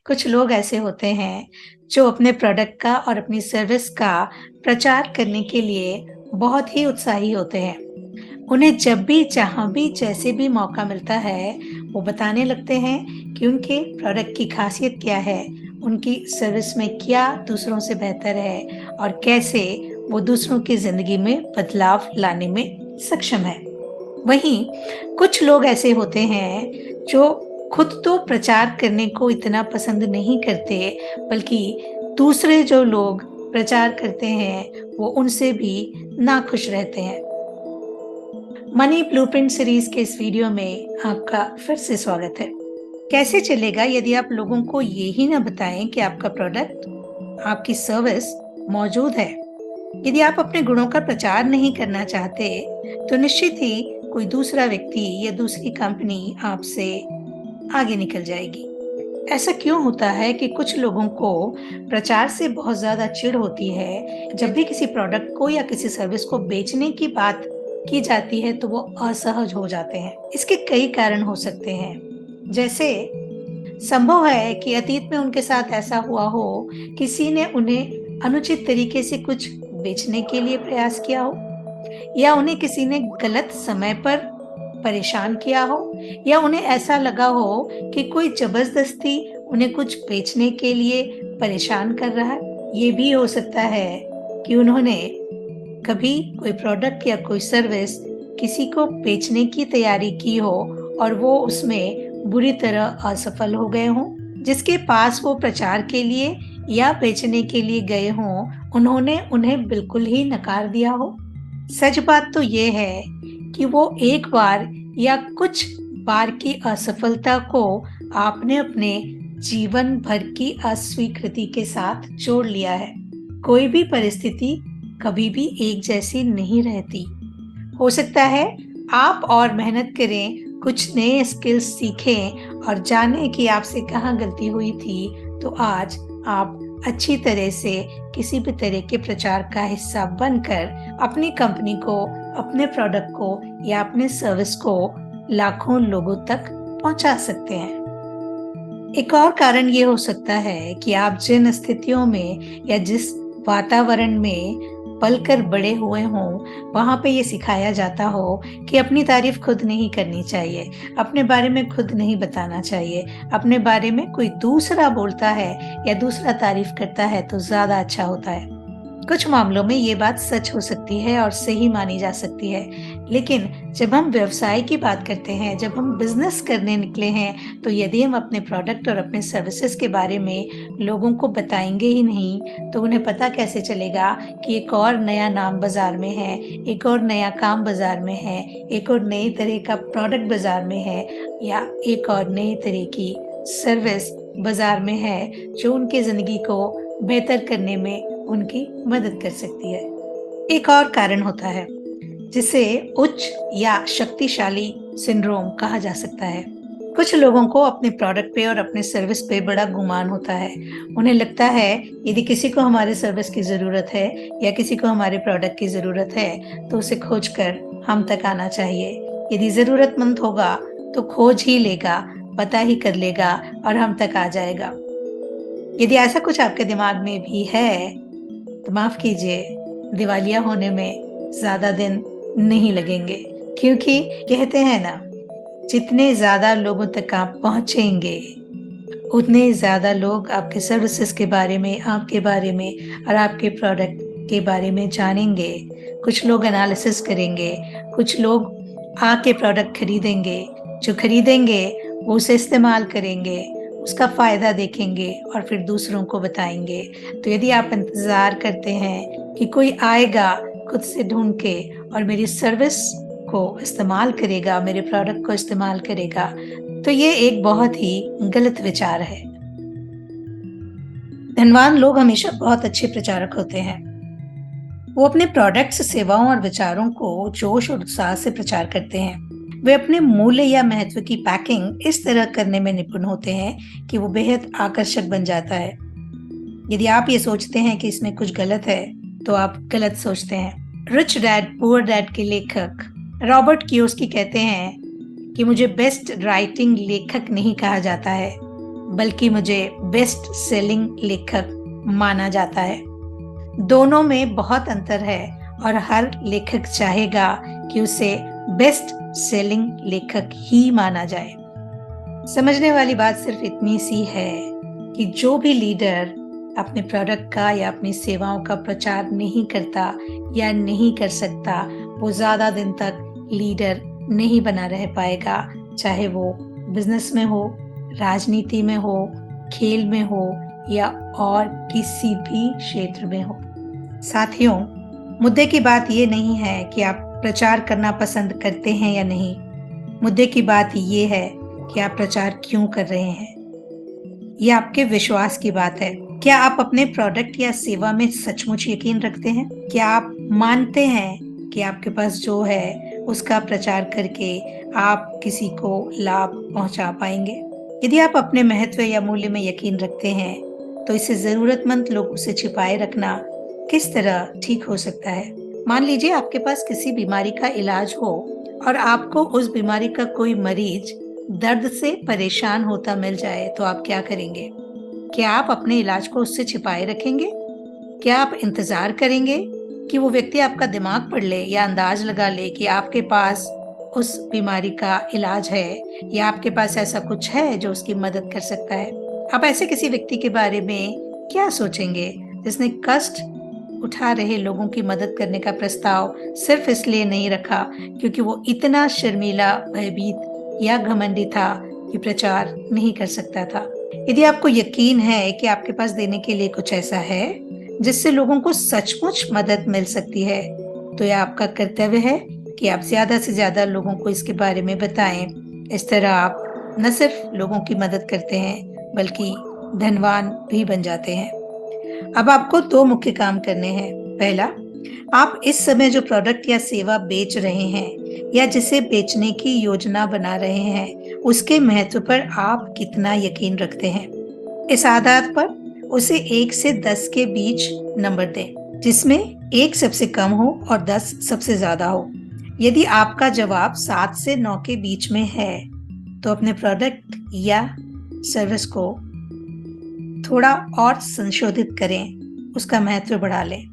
कुछ लोग ऐसे होते हैं जो अपने प्रोडक्ट का और अपनी सर्विस का प्रचार करने के लिए बहुत ही उत्साही होते हैं। उन्हें जब भी जहाँ भी जैसे भी मौका मिलता है वो बताने लगते हैं कि उनके प्रोडक्ट की खासियत क्या है, उनकी सर्विस में क्या दूसरों से बेहतर है और कैसे वो दूसरों की जिंदगी में बदलाव लाने में सक्षम है। वहीं कुछ लोग ऐसे होते हैं जो खुद तो प्रचार करने को इतना पसंद नहीं करते, बल्कि दूसरे जो लोग प्रचार करते हैं वो उनसे भी नाखुश रहते हैं। मनी ब्लूप्रिंट सीरीज के इस वीडियो में आपका फिर से स्वागत है। कैसे चलेगा यदि आप लोगों को ये ही ना बताएं कि आपका प्रोडक्ट, आपकी सर्विस मौजूद है। यदि आप अपने गुणों का प्रचार नहीं करना चाहते तो निश्चित ही कोई दूसरा व्यक्ति या दूसरी कंपनी आपसे आगे निकल जाएगी। ऐसा क्यों होता है कि कुछ लोगों को प्रचार से बहुत ज्यादा चिढ़ होती है? जब भी किसी प्रोडक्ट को या किसी सर्विस को बेचने की बात की जाती है तो वो असहज हो जाते हैं। इसके कई कारण हो सकते हैं। जैसे संभव है कि अतीत में उनके साथ ऐसा हुआ हो, किसी ने उन्हें अनुचित तरीके से कुछ बेचने के लिए प्रयास किया हो, या उन्हें किसी ने गलत समय पर परेशान किया हो, या उन्हें ऐसा लगा हो कि कोई जबरदस्ती उन्हें कुछ बेचने के लिए परेशान कर रहा है। ये भी हो सकता है कि उन्होंने कभी कोई प्रोडक्ट या कोई सर्विस किसी को बेचने की तैयारी की हो और वो उसमें बुरी तरह असफल हो गए हों। जिसके पास वो प्रचार के लिए या बेचने के लिए गए हों, उन्होंने उन्हें बिल्कुल ही नकार दिया हो। सच बात तो ये है कि वो एक बार या कुछ बार की असफलता को आपने अपने जीवन भर की अस्वीकृति के साथ जोड़ लिया है। कोई भी परिस्थिति कभी भी एक जैसी नहीं रहती। हो सकता है आप और मेहनत करें, कुछ नए स्किल्स सीखें और जानें कि आपसे कहाँ गलती हुई थी, तो आज आप अच्छी तरह से किसी भी तरह के प्रचार का हिस्सा बनकर अपनी कंपनी को, अपने प्रोडक्ट को या अपने सर्विस को लाखों लोगों तक पहुंचा सकते हैं। एक और कारण ये हो सकता है कि आप जिन स्थितियों में या जिस वातावरण में पलकर बड़े हुए हों, वहां पे ये सिखाया जाता हो कि अपनी तारीफ खुद नहीं करनी चाहिए, अपने बारे में खुद नहीं बताना चाहिए। अपने बारे में कोई दूसरा बोलता है या दूसरा तारीफ करता है तो ज्यादा अच्छा होता है। कुछ मामलों में ये बात सच हो सकती है और सही मानी जा सकती है, लेकिन जब हम व्यवसाय की बात करते हैं, जब हम बिजनेस करने निकले हैं, तो यदि हम अपने प्रोडक्ट और अपने सर्विसेज के बारे में लोगों को बताएंगे ही नहीं, तो उन्हें पता कैसे चलेगा कि एक और नया नाम बाजार में है, एक और नया काम बाजार में है, एक और नई तरह का प्रोडक्ट बाजार में है, या एक और नई तरह की सर्विस बाजार में है जो उनकी जिंदगी को बेहतर करने में उनकी मदद कर सकती है। एक और कारण होता है जिसे उच्च या शक्तिशाली सिंड्रोम कहा जा सकता है। कुछ लोगों को अपने प्रोडक्ट पे और अपने सर्विस पे बड़ा गुमान होता है। उन्हें लगता है यदि किसी को हमारे सर्विस की जरूरत है या किसी को हमारे प्रोडक्ट की जरूरत है तो उसे खोज कर हम तक आना चाहिए। यदि जरूरतमंद होगा तो खोज ही लेगा, पता ही कर लेगा और हम तक आ जाएगा। यदि ऐसा कुछ आपके दिमाग में भी है तो माफ कीजिए, दिवालिया होने में ज्यादा दिन नहीं लगेंगे, क्योंकि कहते हैं ना, जितने ज्यादा लोगों तक आप पहुंचेंगे उतने ज्यादा लोग आपके सर्विसेज के बारे में, आपके बारे में और आपके प्रोडक्ट के बारे में जानेंगे। कुछ लोग एनालिसिस करेंगे, कुछ लोग आके प्रोडक्ट खरीदेंगे, जो खरीदेंगे वो उसे इस्तेमाल करेंगे, उसका फायदा देखेंगे और फिर दूसरों को बताएंगे। तो यदि आप इंतजार करते हैं कि कोई आएगा खुद से ढूंढ के और मेरी सर्विस को इस्तेमाल करेगा, मेरे प्रोडक्ट को इस्तेमाल करेगा, तो ये एक बहुत ही गलत विचार है। धनवान लोग हमेशा बहुत अच्छे प्रचारक होते हैं। वो अपने प्रोडक्ट्स, सेवाओं और विचारों को जोश और उत्साह से प्रचार करते हैं। वे अपने मूल्य या महत्व की पैकिंग इस तरह करने में निपुण होते हैं कि वो बेहद आकर्षक बन जाता है। यदि आप ये सोचते हैं कि इसमें कुछ गलत है तो आप गलत सोचते हैं। रिच डैड पुअर डैड के लेखक रॉबर्ट कियोसाकी कहते हैं कि मुझे बेस्ट राइटिंग लेखक नहीं कहा जाता है, बल्कि मुझे बेस्ट सेलिंग लेखक माना जाता है। दोनों में बहुत अंतर है और हर लेखक चाहेगा कि उसे बेस्ट सेलिंग लेखक ही माना जाए। समझने वाली बात सिर्फ इतनी सी है कि जो भी लीडर अपने प्रोडक्ट का या अपनी सेवाओं का प्रचार नहीं करता या नहीं कर सकता, वो ज्यादा दिन तक लीडर नहीं बना रह पाएगा, चाहे वो बिजनेस में हो, राजनीति में हो, खेल में हो या और किसी भी क्षेत्र में हो। साथियों, मुद्दे की बात ये नहीं है कि आप प्रचार करना पसंद करते हैं या नहीं। मुद्दे की बात ये है कि आप प्रचार क्यों कर रहे हैं। ये आपके विश्वास की बात है। क्या आप अपने प्रोडक्ट या सेवा में सचमुच यकीन रखते हैं? क्या आप मानते हैं कि आपके पास जो है उसका प्रचार करके आप किसी को लाभ पहुंचा पाएंगे? यदि आप अपने महत्व या मूल्य में यकीन रखते हैं, तो इसे जरूरतमंद लोगों से छिपाए रखना किस तरह ठीक हो सकता है? मान लीजिए आपके पास किसी बीमारी का इलाज हो और आपको उस बीमारी का कोई मरीज दर्द से परेशान होता मिल जाए, तो आप क्या करेंगे? क्या आप अपने इलाज को उससे छिपाए रखेंगे? क्या आप इंतजार करेंगे कि वो व्यक्ति आपका दिमाग पढ़ ले या अंदाज लगा ले कि आपके पास उस बीमारी का इलाज है या आपके पास ऐसा कुछ है जो उसकी मदद कर सकता है? आप ऐसे किसी व्यक्ति के बारे में क्या सोचेंगे जिसने कष्ट उठा रहे लोगों की मदद करने का प्रस्ताव सिर्फ इसलिए नहीं रखा क्योंकि वो इतना शर्मीला, भयभीत या घमंडी था कि प्रचार नहीं कर सकता था? यदि आपको यकीन है कि आपके पास देने के लिए कुछ ऐसा है जिससे लोगों को सचमुच मदद मिल सकती है, तो यह आपका कर्तव्य है कि आप ज्यादा से ज्यादा लोगों को इसके बारे में बताएं। इस तरह आप न सिर्फ लोगों की मदद करते हैं बल्कि धनवान भी बन जाते हैं। अब आपको दो मुख्य काम करने हैं। पहला, आप इस समय जो प्रोडक्ट या सेवा बेच रहे हैं या जिसे बेचने की योजना बना रहे हैं, उसके महत्व पर आप कितना यकीन रखते हैं। इस आधार पर उसे 1 से 10 के बीच नंबर दें, जिसमें 1 सबसे कम हो और 10 सबसे ज्यादा हो। यदि आपका जवाब 7 से 9 के बीच में है, तो अपने प्रोडक्ट या सर्विस को थोड़ा और संशोधित करें, उसका महत्व बढ़ा लें।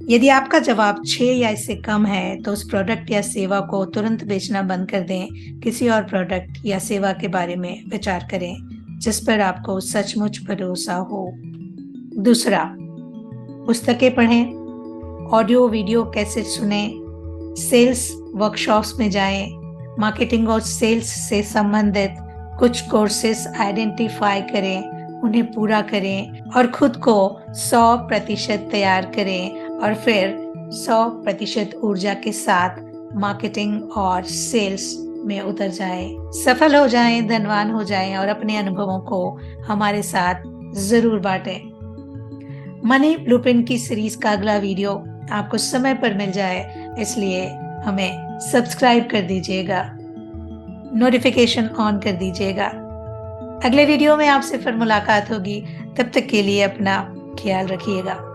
यदि आपका जवाब 6 या इससे कम है, तो उस प्रोडक्ट या सेवा को तुरंत बेचना बंद कर दें। किसी और प्रोडक्ट या सेवा के बारे में विचार करें जिस पर आपको सचमुच भरोसा हो। दूसरा, पुस्तकें पढ़ें, ऑडियो वीडियो कैसेट सुनें, सेल्स वर्कशॉप्स में जाएं, मार्केटिंग और सेल्स से संबंधित कुछ कोर्सेस आइडेंटिफाई करें, उन्हें पूरा करें और खुद को 100% तैयार करें और फिर 100% ऊर्जा के साथ मार्केटिंग और सेल्स में उतर जाएं, सफल हो जाएं, धनवान हो जाएं और अपने अनुभवों को हमारे साथ जरूर बांटें। मनी ब्लूप्रिंट की सीरीज का अगला वीडियो आपको समय पर मिल जाए, इसलिए हमें सब्सक्राइब कर दीजिएगा, नोटिफिकेशन ऑन कर दीजिएगा। अगले वीडियो में आपसे फिर मुलाकात होगी। तब तक के लिए अपना ख्याल रखिएगा।